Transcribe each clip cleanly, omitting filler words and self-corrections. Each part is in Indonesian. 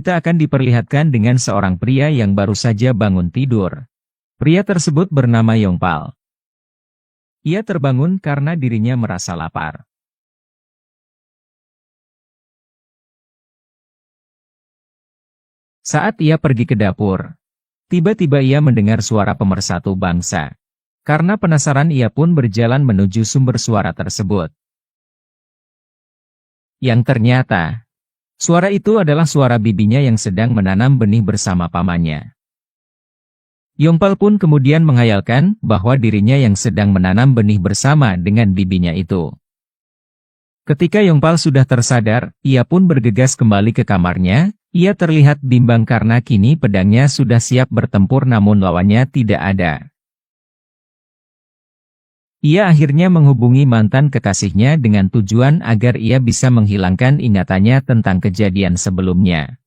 Kita akan diperlihatkan dengan seorang pria yang baru saja bangun tidur. Pria tersebut bernama Yongpal. Ia terbangun karena dirinya merasa lapar. Saat ia pergi ke dapur, tiba-tiba ia mendengar suara pemersatu bangsa. Karena penasaran ia pun berjalan menuju sumber suara tersebut. Yang ternyata, suara itu adalah suara bibinya yang sedang menanam benih bersama pamannya. Yongpal pun kemudian menghayalkan bahwa dirinya yang sedang menanam benih bersama dengan bibinya itu. Ketika Yongpal sudah tersadar, ia pun bergegas kembali ke kamarnya. Ia terlihat bimbang karena kini pedangnya sudah siap bertempur namun lawannya tidak ada. Ia akhirnya menghubungi mantan kekasihnya dengan tujuan agar ia bisa menghilangkan ingatannya tentang kejadian sebelumnya.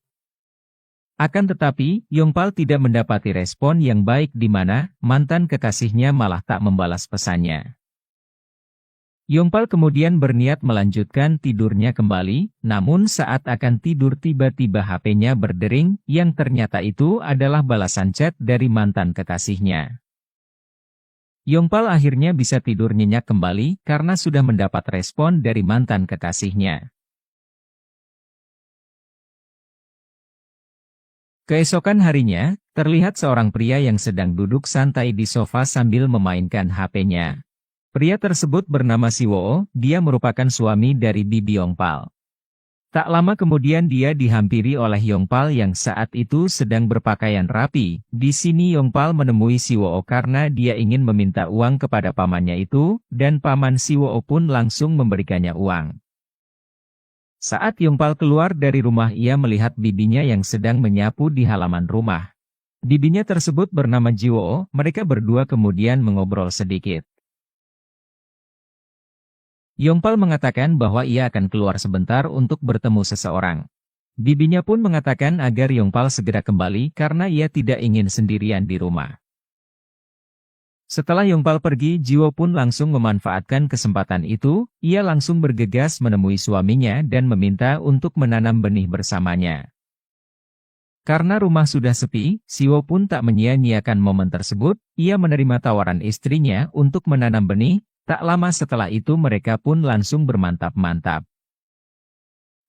Akan tetapi, Yongpal tidak mendapati respon yang baik di mana mantan kekasihnya malah tak membalas pesannya. Yongpal kemudian berniat melanjutkan tidurnya kembali, namun saat akan tidur tiba-tiba HP-nya berdering, yang ternyata itu adalah balasan chat dari mantan kekasihnya. Yongpal akhirnya bisa tidur nyenyak kembali karena sudah mendapat respon dari mantan kekasihnya. Keesokan harinya, terlihat seorang pria yang sedang duduk santai di sofa sambil memainkan HP-nya. Pria tersebut bernama Siwo, dia merupakan suami dari bibi Yongpal. Tak lama kemudian dia dihampiri oleh Yongpal yang saat itu sedang berpakaian rapi. Di sini Yongpal menemui Siwo karena dia ingin meminta uang kepada pamannya itu, dan paman Siwo pun langsung memberikannya uang. Saat Yongpal keluar dari rumah ia melihat bibinya yang sedang menyapu di halaman rumah. Bibinya tersebut bernama Jiwo, mereka berdua kemudian mengobrol sedikit. Yongpal mengatakan bahwa ia akan keluar sebentar untuk bertemu seseorang. Bibinya pun mengatakan agar Yongpal segera kembali karena ia tidak ingin sendirian di rumah. Setelah Yongpal pergi, Jiwo pun langsung memanfaatkan kesempatan itu, ia langsung bergegas menemui suaminya dan meminta untuk menanam benih bersamanya. Karena rumah sudah sepi, Siwo pun tak menyia-nyiakan momen tersebut, ia menerima tawaran istrinya untuk menanam benih. Tak lama setelah itu mereka pun langsung bermantap-mantap.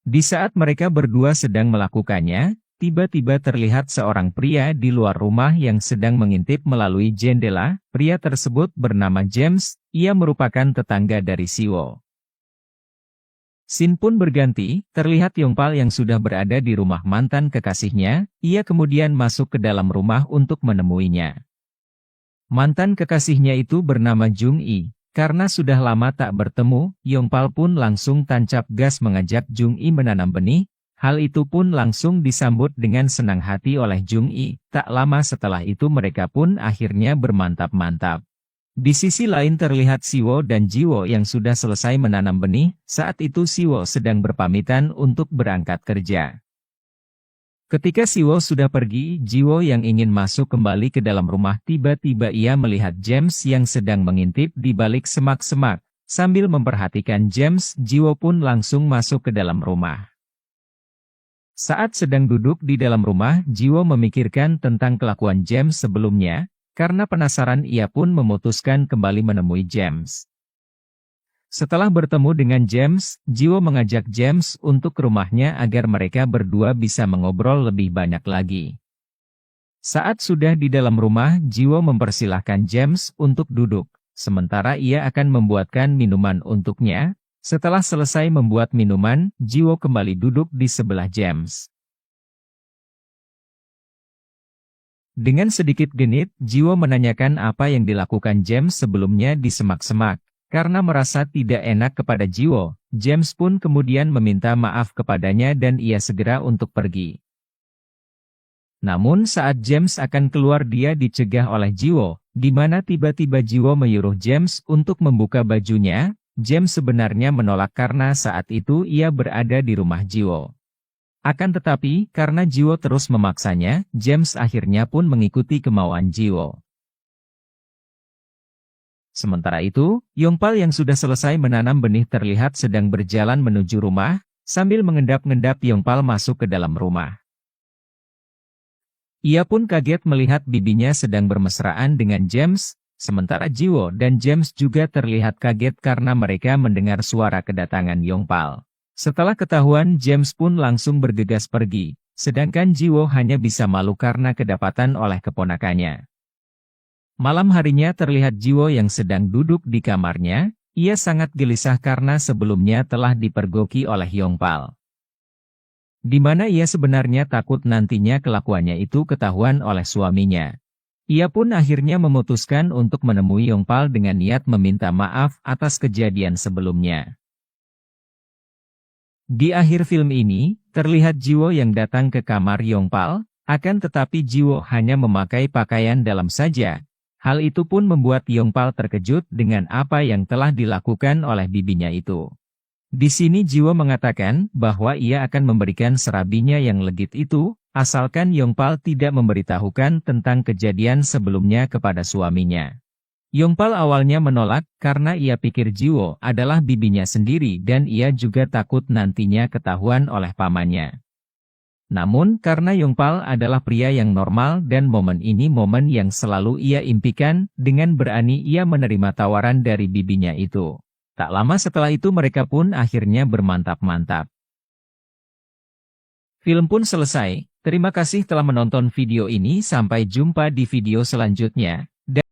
Di saat mereka berdua sedang melakukannya, tiba-tiba terlihat seorang pria di luar rumah yang sedang mengintip melalui jendela. Pria tersebut bernama James, ia merupakan tetangga dari Siwo. Scene pun berganti, terlihat Yongpal yang sudah berada di rumah mantan kekasihnya, ia kemudian masuk ke dalam rumah untuk menemuinya. Mantan kekasihnya itu bernama Jung I. Karena sudah lama tak bertemu, Yongpal pun langsung tancap gas mengajak Jung I menanam benih. Hal itu pun langsung disambut dengan senang hati oleh Jung I. Tak lama setelah itu mereka pun akhirnya bermantap-mantap. Di sisi lain terlihat Siwo dan Jiwo yang sudah selesai menanam benih. Saat itu Siwo sedang berpamitan untuk berangkat kerja. Ketika Siwo sudah pergi, Jiwo yang ingin masuk kembali ke dalam rumah tiba-tiba ia melihat James yang sedang mengintip di balik semak-semak. Sambil memperhatikan James, Jiwo pun langsung masuk ke dalam rumah. Saat sedang duduk di dalam rumah, Jiwo memikirkan tentang kelakuan James sebelumnya. Karena penasaran ia pun memutuskan kembali menemui James. Setelah bertemu dengan James, Jiwo mengajak James untuk ke rumahnya agar mereka berdua bisa mengobrol lebih banyak lagi. Saat sudah di dalam rumah, Jiwo mempersilahkan James untuk duduk, sementara ia akan membuatkan minuman untuknya. Setelah selesai membuat minuman, Jiwo kembali duduk di sebelah James. Dengan sedikit genit, Jiwo menanyakan apa yang dilakukan James sebelumnya di semak-semak. Karena merasa tidak enak kepada Jiwo, James pun kemudian meminta maaf kepadanya dan ia segera untuk pergi. Namun saat James akan keluar dia dicegah oleh Jiwo, di mana tiba-tiba Jiwo menyuruh James untuk membuka bajunya. James sebenarnya menolak karena saat itu ia berada di rumah Jiwo. Akan tetapi, karena Jiwo terus memaksanya, James akhirnya pun mengikuti kemauan Jiwo. Sementara itu, Yongpal yang sudah selesai menanam benih terlihat sedang berjalan menuju rumah, sambil mengendap-endap Yongpal masuk ke dalam rumah. Ia pun kaget melihat bibinya sedang bermesraan dengan James, sementara Jiwo dan James juga terlihat kaget karena mereka mendengar suara kedatangan Yongpal. Setelah ketahuan, James pun langsung bergegas pergi, sedangkan Jiwo hanya bisa malu karena kedapatan oleh keponakannya. Malam harinya terlihat Jiwo yang sedang duduk di kamarnya. Ia sangat gelisah karena sebelumnya telah dipergoki oleh Yongpal. Di mana ia sebenarnya takut nantinya kelakuannya itu ketahuan oleh suaminya. Ia pun akhirnya memutuskan untuk menemui Yongpal dengan niat meminta maaf atas kejadian sebelumnya. Di akhir film ini, terlihat Jiwo yang datang ke kamar Yongpal, akan tetapi Jiwo hanya memakai pakaian dalam saja. Hal itu pun membuat Yongpal terkejut dengan apa yang telah dilakukan oleh bibinya itu. Di sini Jiwo mengatakan bahwa ia akan memberikan serabinya yang legit itu, asalkan Yongpal tidak memberitahukan tentang kejadian sebelumnya kepada suaminya. Yongpal awalnya menolak karena ia pikir Jiwo adalah bibinya sendiri dan ia juga takut nantinya ketahuan oleh pamannya. Namun, karena Yongpal adalah pria yang normal dan momen ini momen yang selalu ia impikan, dengan berani ia menerima tawaran dari bibinya itu. Tak lama setelah itu mereka pun akhirnya bermantap-mantap. Film pun selesai. Terima kasih telah menonton video ini, sampai jumpa di video selanjutnya.